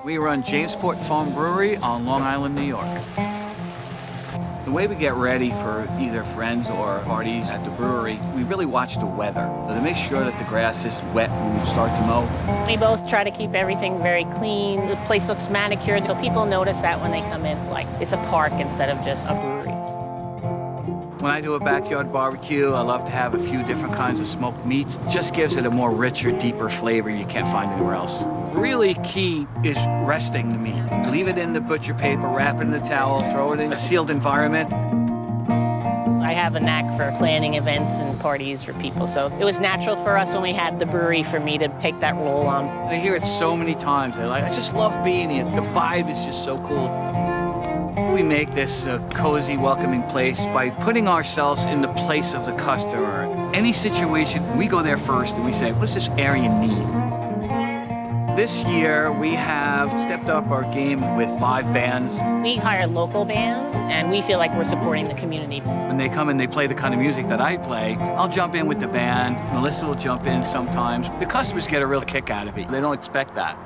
We run Jamesport Farm Brewery on Long Island, New York. The way we get ready for either friends or parties at the brewery, we really watch the weather. So to make sure that the grass is wet when we start to mow. We both try to keep everything very clean. The place looks manicured, so people notice that when they come in, like it's a park instead of just a brewery. When I do a backyard barbecue, I love to have a few different kinds of smoked meats. Just gives it a more richer, deeper flavor you can't find anywhere else. Really key is resting the meat. Leave it in the butcher paper, wrap it in the towel, throw it in a sealed environment. I have a knack for planning events and parties for people, so it was natural for us when we had the brewery for me to take that role on. I hear it so many times. They're like, I just love being here. The vibe is just so cool. We make this a cozy, welcoming place by putting ourselves in the place of the customer. Any situation, we go there first and we say, what's this area need? This year, we have stepped up our game with live bands. We hire local bands, and we feel like we're supporting the community. When they come and they play the kind of music that I play, I'll jump in with the band. Melissa will jump in sometimes. The customers get a real kick out of it. They don't expect that.